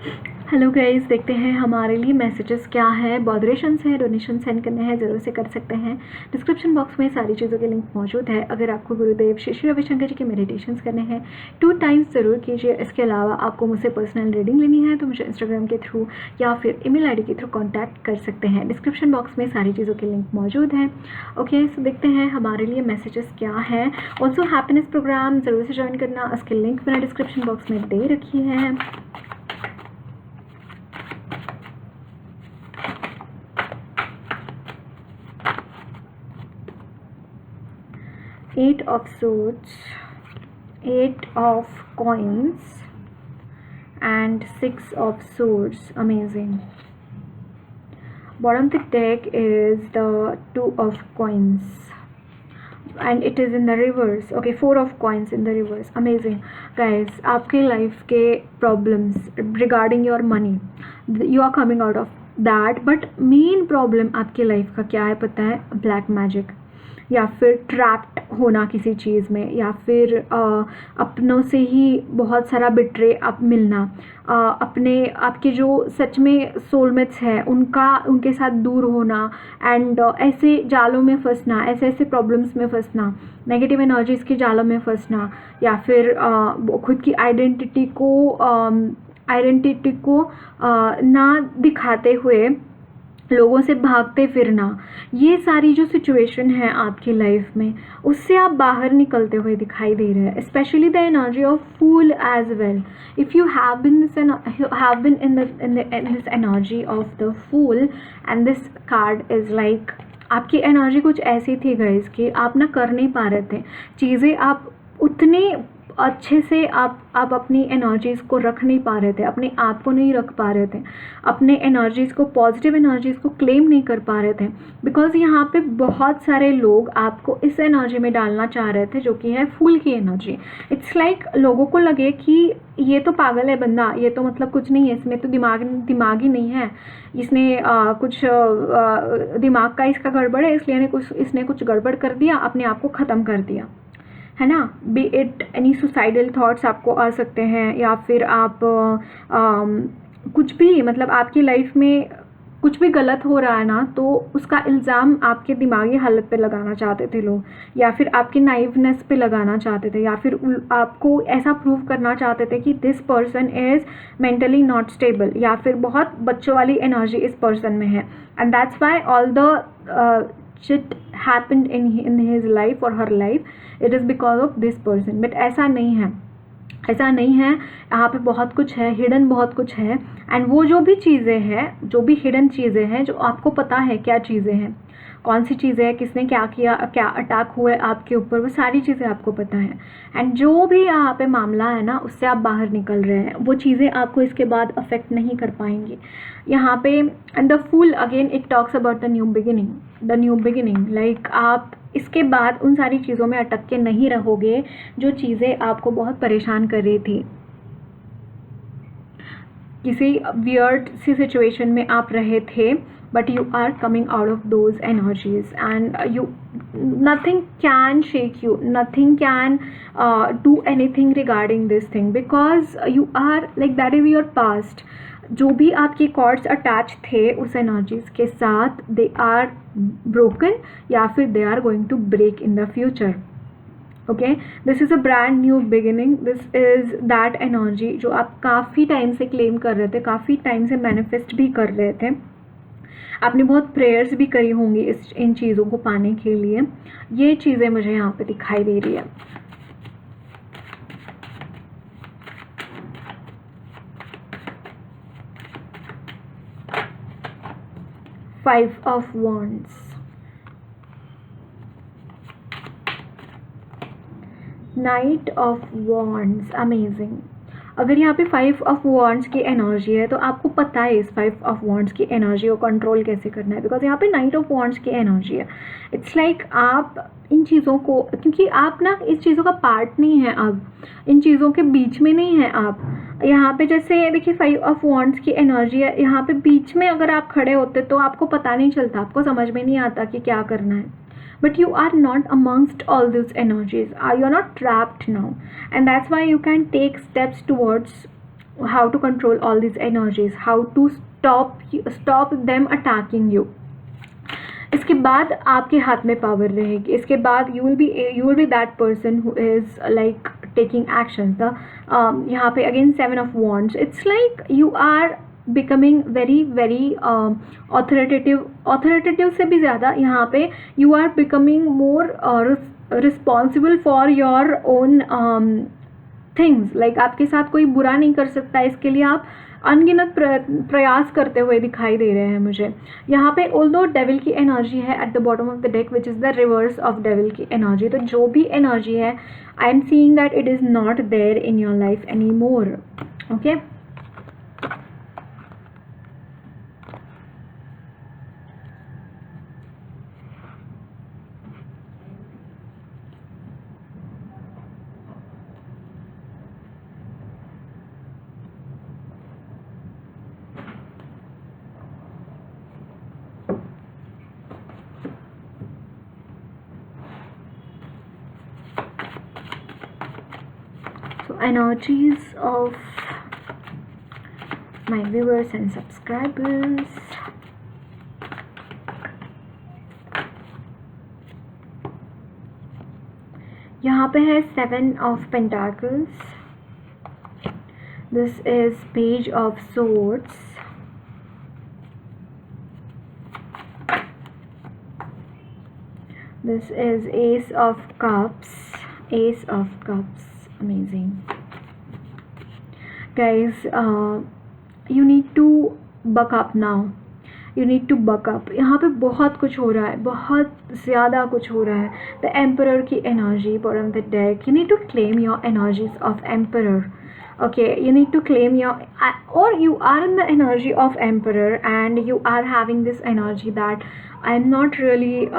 Hello guys, देखते हैं हमारे लिए मैसेजेस क्या है। मॉडरेशंस है, डोनेशन सेंड करने हैं, ज़रूर से कर सकते हैं। डिस्क्रिप्शन बॉक्स में सारी चीज़ों के लिंक मौजूद है। अगर आपको गुरुदेव श्री श्री रविशंकर जी के मेडिटेशंस करने हैं 2 टाइम्स ज़रूर कीजिए। इसके अलावा आपको मुझसे पर्सनल रीडिंग लेनी है तो मुझे इंस्टाग्राम के थ्रू या फिर ईमेल आईडी के थ्रू कॉन्टैक्ट कर सकते हैं। डिस्क्रिप्शन बॉक्स में सारी चीज़ों के लिंक मौजूद है। ओके, सो देखते हैं हमारे लिए मैसेजेस क्या है। ऑल्सो हैप्पीनेस प्रोग्राम ज़रूर से ज्वाइन करना, उसकी लिंक मैंने डिस्क्रिप्शन बॉक्स में दे रखी है। Eight of Swords, 8 of Coins, and 6 of Swords. Amazing. Bottom of the deck is the 2 of Coins, and it is in the reverse. Okay, 4 of Coins in the reverse. Amazing. Guys, आपके life के problems regarding your money, you are coming out of that. But main problem आपके life का क्या है पता है? Black magic, या फिर ट्रैप्ड होना किसी चीज़ में, या फिर अपनों से ही बहुत सारा बिट्रे आप मिलना, अपने आपके जो सच में सोलमेट्स हैं उनके साथ दूर होना, एंड ऐसे जालों में फंसना, ऐसे प्रॉब्लम्स में फंसना, नेगेटिव एनर्जीज के जालों में फंसना, या फिर खुद की आइडेंटिटी को ना दिखाते हुए लोगों से भागते फिरना। ये सारी जो सिचुएशन है आपकी लाइफ में, उससे आप बाहर निकलते हुए दिखाई दे रहे हैं। Specially the energy of fool as well. If you have been in this energy of the fool, and this card is like, आपकी एनर्जी कुछ ऐसी थी गाइस कि आप ना कर नहीं पा रहे थे चीज़ें, आप उतने अच्छे से आप अपनी एनर्जीज़ को रख नहीं पा रहे थे, अपने आप को नहीं रख पा रहे थे, अपने एनर्जीज़ को, पॉजिटिव एनर्जीज़ को क्लेम नहीं कर पा रहे थे। बिकॉज यहाँ पे बहुत सारे लोग आपको इस एनर्जी में डालना चाह रहे थे जो कि है फूल की एनर्जी। इट्स लाइक लोगों को लगे कि ये तो पागल है बंदा, ये तो मतलब कुछ नहीं है, इसमें तो दिमाग ही नहीं है, इसने कुछ दिमाग का इसका गड़बड़ है, इसलिए इसने कुछ गड़बड़ कर दिया, अपने आप को ख़त्म कर दिया, है ना। B it any suicidal thoughts आपको आ सकते हैं, या फिर आप कुछ भी, मतलब आपकी लाइफ में कुछ भी गलत हो रहा है ना, तो उसका इल्ज़ाम आपके दिमागी हालत पे लगाना चाहते थे लोग, या फिर आपके नाइवनेस पे लगाना चाहते थे, या फिर आपको ऐसा प्रूव करना चाहते थे कि this person is mentally not stable, या फिर बहुत बच्चों वाली एनर्जी इस पर्सन में है, and that's why all the shit happened in his life or her life. It is because of this person. But ऐसा नहीं है, ऐसा नहीं है। यहाँ पे बहुत कुछ है, हिडन बहुत कुछ है, एंड वो जो भी चीज़ें हैं, जो भी हिडन चीज़ें हैं, जो आपको पता है क्या चीज़ें हैं, कौन सी चीज़ें हैं, किसने क्या किया, क्या अटैक हुए आपके ऊपर, वो सारी चीज़ें आपको पता है। एंड जो भी यहाँ पे मामला है ना, उससे आप बाहर निकल रहे हैं, वो चीज़ें आपको इसके बाद अफेक्ट नहीं कर पाएंगी यहाँ पे। And the fool again it talks about the new beginning. Like आप इसके बाद उन सारी चीज़ों में अटक के नहीं रहोगे जो चीज़ें आपको बहुत परेशान कर रही थी। किसी वियर्ड सी सिचुएशन में आप रहे थे, but you are coming out of those energies, and nothing can shake you, nothing can do anything regarding this thing, because you are like, that is your past. जो भी आपके कॉर्ड्स अटैच थे उस energies के साथ, they are broken, या फिर they are going to break in the future. Okay, this is a brand new beginning. This is that energy जो आप काफ़ी टाइम से क्लेम कर रहे थे, काफ़ी टाइम से मैनिफेस्ट भी कर रहे थे, आपने बहुत प्रेयर्स भी करी होंगी इन चीज़ों को पाने के लिए। ये चीज़ें मुझे यहाँ पे दिखाई दे रही है। Five of wands, night of wands. Amazing. अगर यहाँ पे 5 ऑफ वॉन्ड्स की एनर्जी है तो आपको पता है इस 5 ऑफ वॉन्ड्स की एनर्जी को कंट्रोल कैसे करना है, बिकॉज यहाँ पे नाइट ऑफ वॉन्ड्स की एनर्जी है। इट्स लाइक आप इन चीज़ों को, क्योंकि आप ना इस चीज़ों का पार्ट नहीं है, अब इन चीज़ों के बीच में नहीं है आप। यहाँ पे जैसे देखिए 5 ऑफ वॉन्ड्स की एनर्जी है, यहाँ पे बीच में अगर आप खड़े होते तो आपको पता नहीं चलता, आपको समझ में नहीं आता कि क्या करना है। But you are not amongst all these energies. You are not trapped now, and that's why you can take steps towards how to control all these energies, how to stop them attacking you. इसके बाद आपके हाथ में power रहेगी. इसके बाद you will be that person who is like taking actions. The यहाँ पे again 7 of wands, it's like you are becoming very authoritative से भी ज़्यादा यहाँ पे you are becoming more responsible for your own things. like आपके साथ कोई बुरा नहीं कर सकता, इसके लिए आप अनगिनत प्रयास करते हुए दिखाई दे रहे हैं मुझे यहाँ पे. ऑल्दो डेविल की एनर्जी है at the bottom of the deck which is the reverse of devil की एनर्जी. तो जो भी एनर्जी है I am seeing that it is not there in your life any more. Okay, energies of my viewers and subscribers. यहाँ पे है 7 of Pentacles. This is Page of Swords. This is Ace of Cups. Ace of Cups. Amazing. Guys, you need to buck up now. You need to buck up. यहाँ पे बहुत कुछ हो रहा है, बहुत ज़्यादा कुछ हो रहा है. The Emperor की energy bottom of the deck. You need to claim your energies of Emperor. Okay, you need to claim your, or you are in the energy of Emperor and you are having this energy that I'm not really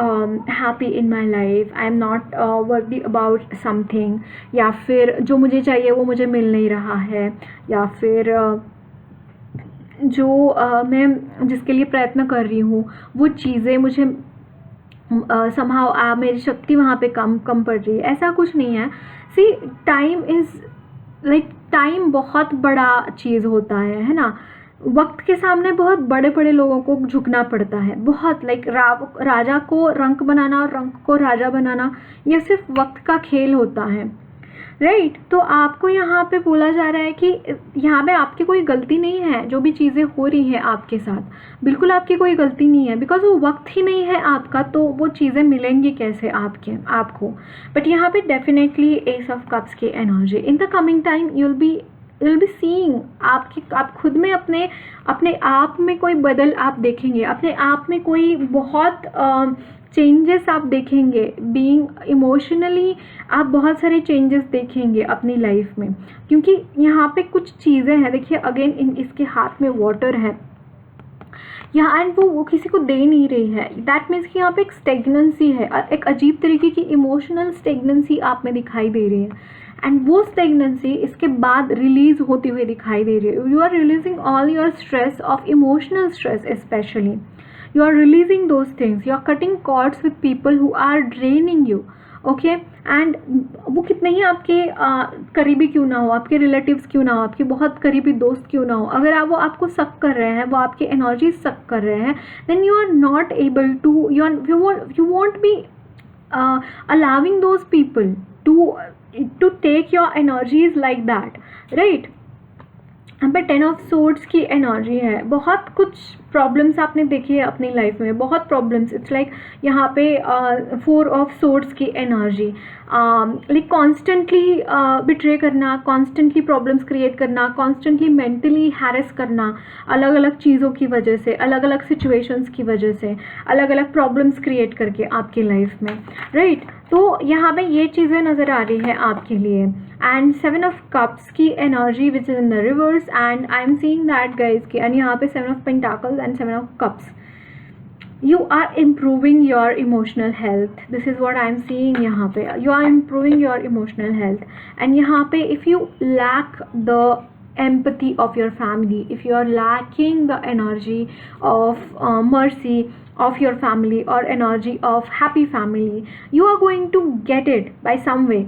happy in my life, I'm not worthy about something, या फिर जो मुझे चाहिए वो मुझे मिल नहीं रहा है, या फिर जो मैं जिसके लिए प्रयत्न कर रही हूँ वो चीज़ें मुझे somehow मेरी शक्ति वहाँ पे कम पड़ रही है. ऐसा कुछ नहीं है. सी टाइम इज़ लाइक टाइम बहुत बड़ा चीज़ होता है ना. वक्त के सामने बहुत बड़े बड़े लोगों को झुकना पड़ता है. बहुत लाइक राजा को रंक बनाना और रंक को राजा बनाना ये सिर्फ वक्त का खेल होता है, राइट. तो आपको यहाँ पे बोला जा रहा है कि यहाँ पे आपकी कोई गलती नहीं है. जो भी चीज़ें हो रही हैं आपके साथ, बिल्कुल आपकी कोई गलती नहीं है, बिकॉज वो वक्त ही नहीं है आपका, तो वो चीज़ें मिलेंगी कैसे आपको. बट यहाँ पे डेफिनेटली एस ऑफ कप्स की energy. In the coming time you will be seeing आप खुद में अपने आप में कोई बदल आप देखेंगे, अपने आप में कोई बहुत चेंजेस आप देखेंगे. बीइंग इमोशनली आप बहुत सारे चेंजेस देखेंगे अपनी लाइफ में, क्योंकि यहाँ पे कुछ चीज़ें हैं. देखिए अगेन इसके हाथ में वाटर है यहाँ, एंड वो किसी को दे नहीं रही है. दैट मीन्स कि यहाँ पे एक स्टेगनेंसी है, एक अजीब तरीके की इमोशनल स्टेगनेंसी आप में दिखाई दे रही है. एंड वो स्टेगनेंसी इसके बाद रिलीज होती हुई दिखाई दे रही है. You are releasing all your stress of emotional stress specially. You are releasing those things. You are cutting cords with people who are draining you. Okay, and वो कितने ही आपके करीबी क्यों ना हो, आपके रिलेटिव्स क्यों ना हो, आपके बहुत करीबी दोस्त क्यों ना हो, अगर वो आपको सक कर रहे हैं, वो आपके एनर्जी सक कर रहे हैं, then you are not able to, you won't be allowing those people to take your energies like that, right. यहाँ पे 10 ऑफ सोर्ड्स की एनर्जी है. बहुत कुछ प्रॉब्लम्स आपने देखी है अपनी लाइफ में, बहुत प्रॉब्लम्स. इट्स लाइक यहाँ पे 4 ऑफ सोर्ड्स की एनर्जी, लाइक कॉन्स्टेंटली बिट्रे करना, कॉन्स्टेंटली प्रॉब्लम्स क्रिएट करना, कॉन्स्टेंटली मेंटली हैरेस करना, अलग अलग चीज़ों की वजह से, अलग अलग सिचुएशंस की वजह से, अलग अलग प्रॉब्लम्स क्रिएट करके आपकी लाइफ में, राइट. तो यहाँ पे ये चीज़ें नज़र आ रही है आपके लिए. एंड 7 ऑफ कप्स की energy which is in the reverse, and I am seeing that guys की, एंड यहाँ पे 7 of pentacles and 7 of cups. You are improving your emotional health. This is what I am seeing यहाँ पे. You are improving your emotional health. And यहाँ पे if you lack the empathy of your family, if you are lacking the energy of mercy of your family or energy of happy family, you are going to get it by some way.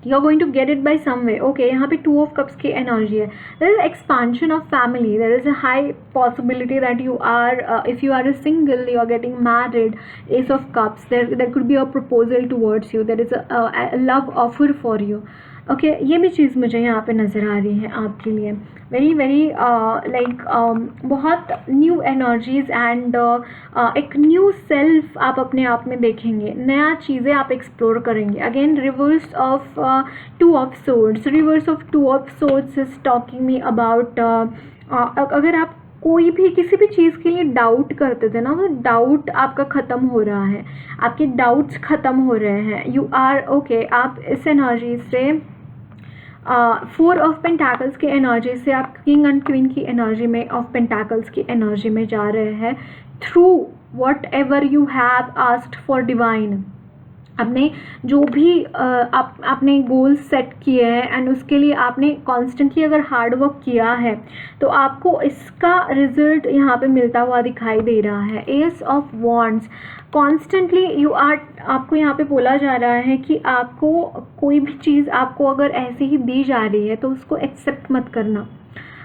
You are going to get it by some way. Okay, यहाँ पे 2 of cups की energy है. There is expansion of family. There is a high possibility that you are, if you are a single, you are getting married. Ace of cups, there could be a proposal towards you. There is a love offer for you. Okay, ये भी चीज़ मुझे यहाँ पे नज़र आ रही है आपके लिए. वेरी वेरी लाइक बहुत न्यू एनर्जीज एंड एक न्यू सेल्फ आप अपने आप में देखेंगे. नया चीज़ें आप एक्सप्लोर करेंगे. Again reverse of 2 of swords. Reverse of 2 of swords is talking me about, अगर आप कोई भी किसी भी चीज़ के लिए डाउट करते थे ना, वो डाउट आपका ख़त्म हो रहा है. आपके डाउट्स ख़त्म हो रहे हैं. You are okay. आप इस एनर्जी से 4 ऑफ पेंटाकल्स की एनर्जी से आप किंग एंड क्वीन की एनर्जी में, ऑफ पेंटाकल्स की एनर्जी में जा रहे हैं. Through what ever you have asked for divine. आपने जो भी आपने गोल्स सेट किए हैं एंड उसके लिए आपने कॉन्स्टेंटली अगर हार्ड वर्क किया है तो आपको इसका रिजल्ट यहाँ पे मिलता हुआ दिखाई दे रहा है. Ace of wands. Constantly you are, आपको यहाँ पे बोला जा रहा है कि आपको कोई भी चीज़ आपको अगर ऐसे ही दी जा रही है तो उसको एक्सेप्ट मत करना.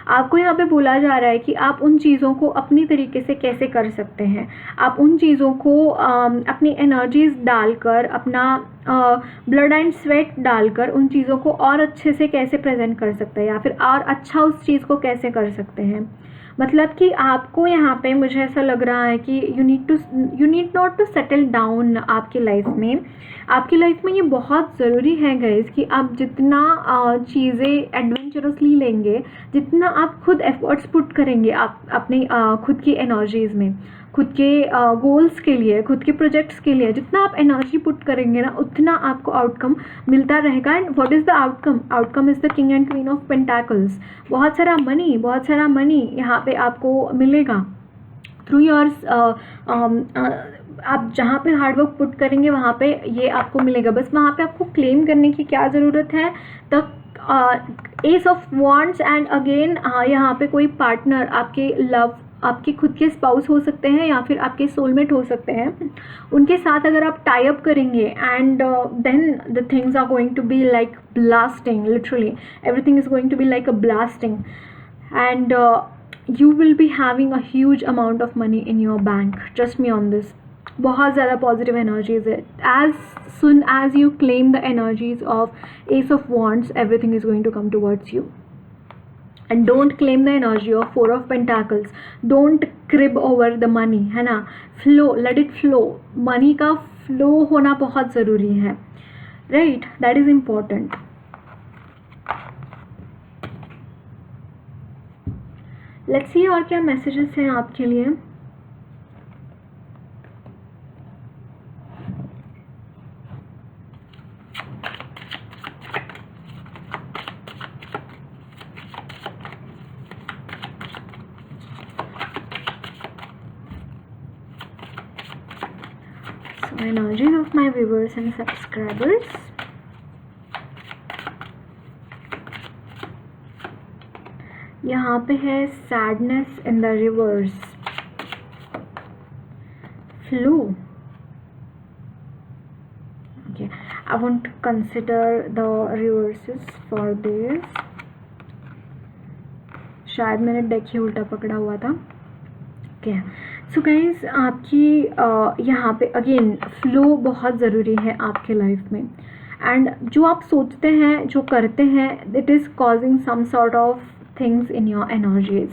आपको यहाँ पे बोला जा रहा है कि आप उन चीज़ों को अपनी तरीके से कैसे कर सकते हैं. आप उन चीज़ों को अपनी एनर्जीज डालकर, अपना ब्लड एंड स्वेट डालकर उन चीज़ों को और अच्छे से कैसे प्रेजेंट कर सकते हैं, या फिर और अच्छा उस चीज़ को कैसे कर सकते हैं. मतलब कि आपको यहाँ पे मुझे ऐसा लग रहा है कि you need not to settle down आपकी लाइफ में. आपकी लाइफ में ये बहुत ज़रूरी है गाइस कि आप जितना चीज़ें एडवेंचरसली लेंगे, जितना आप खुद एफर्ट्स पुट करेंगे आप अपनी खुद की एनर्जीज़ में, खुद के गोल्स के लिए, खुद के प्रोजेक्ट्स के लिए, जितना आप एनर्जी पुट करेंगे ना, उतना आपको आउटकम मिलता रहेगा. And what is the outcome? Outcome is the king and queen of pentacles. बहुत सारा मनी यहाँ पे आपको मिलेगा थ्रू योर्स. आप जहाँ पे हार्डवर्क पुट करेंगे वहाँ पे ये आपको मिलेगा. बस वहाँ पे आपको क्लेम करने की क्या ज़रूरत है. The S of wands. And again यहाँ पे कोई पार्टनर, आपके लव, आपके खुद के स्पाउस हो सकते हैं या फिर आपके सोलमेट हो सकते हैं. उनके साथ अगर आप टाई अप करेंगे and then the things are going to be like blasting. Literally everything is going to be like a blasting. And you will be having a huge amount of money in your bank. Trust me on this. बहुत ज़्यादा positive energies है. As soon as you claim the energies of Ace of Wands, everything is going to come towards you. And don't claim the energy of 4 of Pentacles. Don't crib over the money, है ना. Flow, let it flow. Money का flow होना बहुत ज़रूरी है, right? That is important. Let's see और क्या messages हैं आपके लिए. So energies of my viewers and subscribers. यहाँ पे है sadness in the reverse. Flow. Okay, I want to consider the reverses for this. शायद मैंने डेक ही उल्टा पकड़ा हुआ था. ओके, सो गाइज आपकी यहाँ पे अगेन फ्लो बहुत ज़रूरी है आपके लाइफ में. एंड जो आप सोचते हैं, जो करते हैं, it is causing some sort of things in your energies.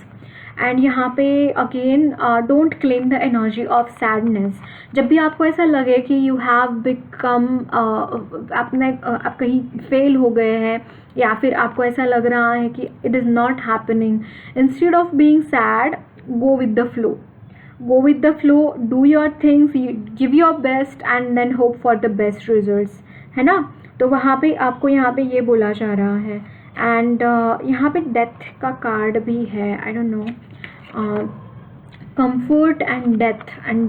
And यहाँ पे again don't claim the energy of sadness. जब भी आपको ऐसा लगे कि यू हैव बिकम, आप कहीं फेल हो गए हैं या फिर आपको ऐसा लग रहा है कि it is not happening, instead of being sad, go with the flow. Go with the flow, do your things, give your best and then hope for the best results, है ना. तो वहाँ पे आपको यहाँ पे ये बोला जा रहा है. एंड यहाँ पे डेथ का कार्ड भी है. I don't know, comfort and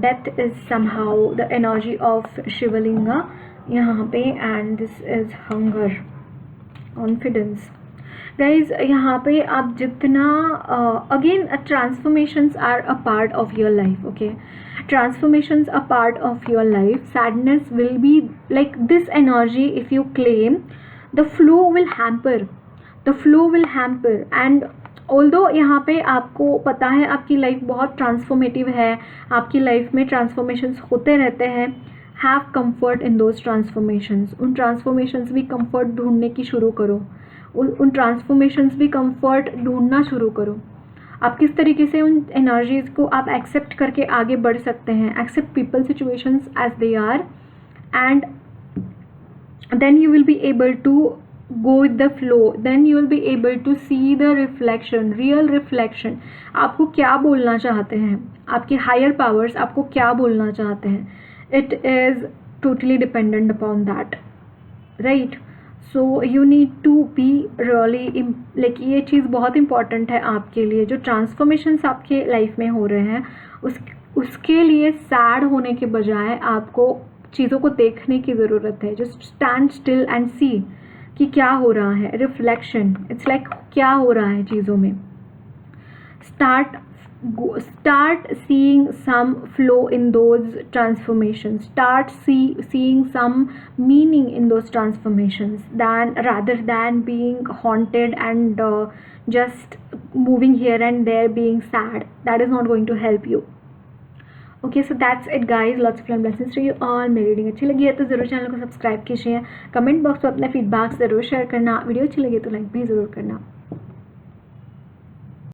death is somehow the energy of Shivalinga यहाँ पे. and this is hunger, confidence. guys यहाँ पे आप जितना again transformations are a part of your life. okay, transformations are part of your life. sadness will be like this energy if you claim. The flow will hamper and although यहाँ पे आपको पता है आपकी लाइफ बहुत transformative है, आपकी life में ट्रांसफॉर्मेशंस होते रहते हैं, have comfort in those transformations. उन ट्रांसफॉर्मेशंस भी कंफर्ट ढूंढने की शुरू करो, उन ट्रांसफॉर्मेशंस भी कंफर्ट ढूंढना शुरू करो। आप किस तरीके से उन एनर्जीज़ को आप एक्सेप्ट करके आगे बढ़ सकते हैं, accept people situations as they are, and then you will be able to go with the flow, then you will be able to see the reflection, real reflection। आपको क्या बोलना चाहते हैं, आपके हायर पावर्स आपको क्या बोलना चाहते हैं, it is totally dependent upon that, right? So you need to be really like ये चीज़ बहुत important है आपके लिए। जो ट्रांसफॉर्मेशंस आपके लाइफ में हो रहे हैं उसके लिए सैड होने के बजाय आपको चीज़ों को देखने की ज़रूरत है। जस्ट स्टैंड स्टिल एंड सी कि क्या हो रहा है, रिफ्लेक्शन, इट्स लाइक क्या हो रहा है चीज़ों में। start seeing some flow in those transformations, start seeing some meaning in those transformations, rather than being haunted and just moving here and there being sad. That is not going to help you. Okay, so that's it guys, lots of love blessings to you all. मेरी reading अच्छी लगी है तो ज़रूर channel को subscribe कीजिए, comment box में अपना फीडबैक ज़रूर शेयर करना, वीडियो अच्छी लगी तो लाइक भी ज़रूर करना।